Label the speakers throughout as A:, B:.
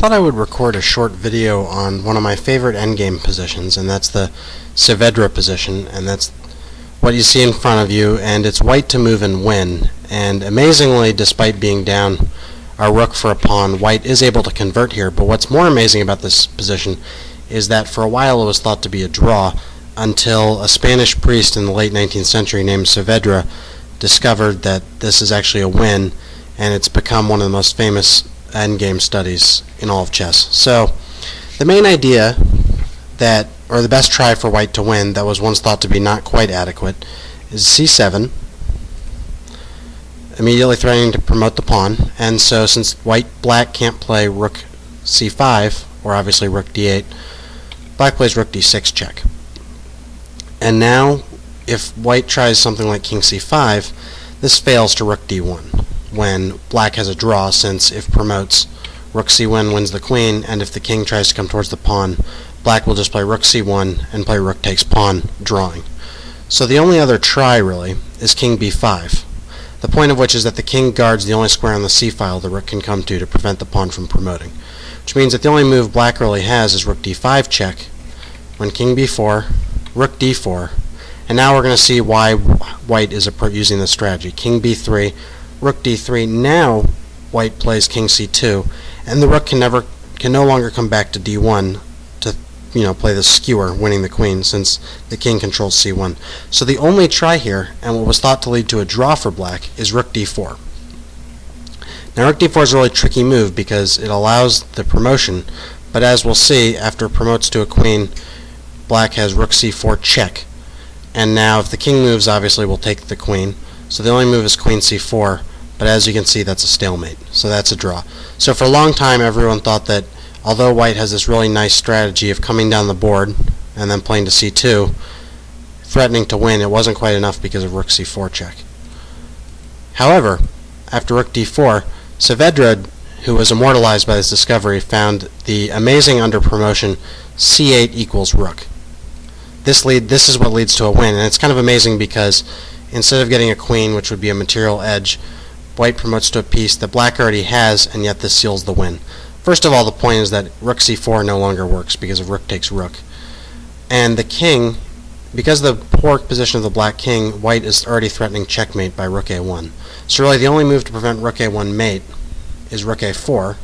A: thought I would record a short video on one of my favorite endgame positions, and that's the Saavedra position, and that's what you see in front of you, and it's white to move and win. And amazingly, despite being down our rook for a pawn, white is able to convert here. But what's more amazing about this position is that for a while it was thought to be a draw until a Spanish priest in the late 19th century named Saavedra discovered that this is actually a win, and it's become one of the most famous endgame studies in all of chess. So the main idea that, or the best try for white to win that was once thought to be not quite adequate, is c7, immediately threatening to promote the pawn. And so since black can't play rook c5, or obviously rook d8, black plays rook d6 check. And now if white tries something like king c5, this fails to rook d1 when black has a draw, since if promotes, rook c1 wins the queen, and if the king tries to come towards the pawn, black will just play rook c1 and play rook takes pawn, drawing. So the only other try really is king b5, the point of which is that the king guards the only square on the c-file the rook can come to prevent the pawn from promoting, which means that the only move black really has is rook d5 check, when king b4, rook d4, and now we're going to see why white is using this strategy. King b3, rook d3. Now white plays king c2, and the rook can no longer come back to d1 to play the skewer, winning the queen, since the king controls c1. So the only try here, and what was thought to lead to a draw for black, is rook d4. Now rook d4 is a really tricky move because it allows the promotion, but as we'll see, after it promotes to a queen, black has rook c4 check. And now if the king moves, obviously we'll take the queen. So the only move is queen c4, but as you can see, that's a stalemate. So that's a draw. So for a long time, everyone thought that although white has this really nice strategy of coming down the board and then playing to c2, threatening to win, it wasn't quite enough because of rook c4 check. However, after rook d4, Saavedra, who was immortalized by this discovery, found the amazing under promotion c8 equals rook. This is what leads to a win, and it's kind of amazing because instead of getting a queen, which would be a material edge, white promotes to a piece that black already has, and yet this seals the win. First of all, the point is that rook c4 no longer works because of rook takes rook. And the king, because of the poor position of the black king, white is already threatening checkmate by rook a1. So really the only move to prevent rook a1 mate is rook a4,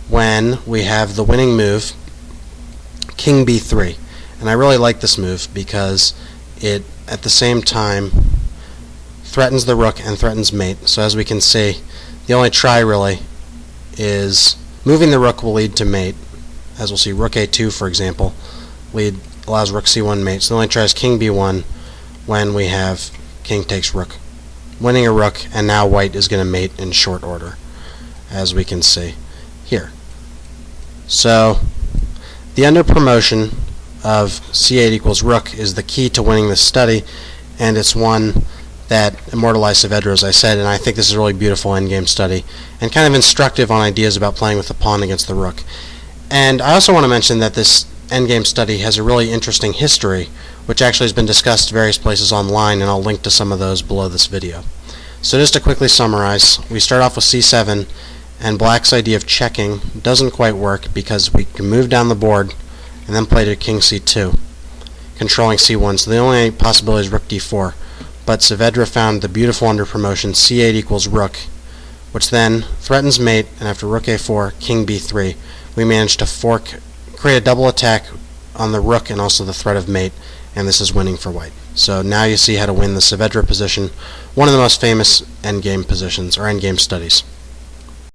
A: when we have the winning move, king b3. And I really like this move because it, at the same time, threatens the rook and threatens mate. So as we can see, the only try really is moving the rook will lead to mate. As we'll see, rook a2, for example, allows rook c1 mate. So the only try is king b1 when we have king takes rook, winning a rook, and now white is going to mate in short order, as we can see here. So the under promotion of c8 equals rook is the key to winning this study, and it's one that immortalized Saavedra, as I said, and I think this is a really beautiful endgame study and kind of instructive on ideas about playing with the pawn against the rook. And I also want to mention that this endgame study has a really interesting history, which actually has been discussed various places online, and I'll link to some of those below this video. So just to quickly summarize, we start off with c7, and black's idea of checking doesn't quite work because we can move down the board and then play to king c2, controlling c1. So the only possibility is rook d4. But Saavedra found the beautiful under promotion c8 equals rook, which then threatens mate, and after rook a4, king b3, we managed to create a double attack on the rook and also the threat of mate, and this is winning for white. So now you see how to win the Saavedra position, one of the most famous endgame positions, or endgame studies.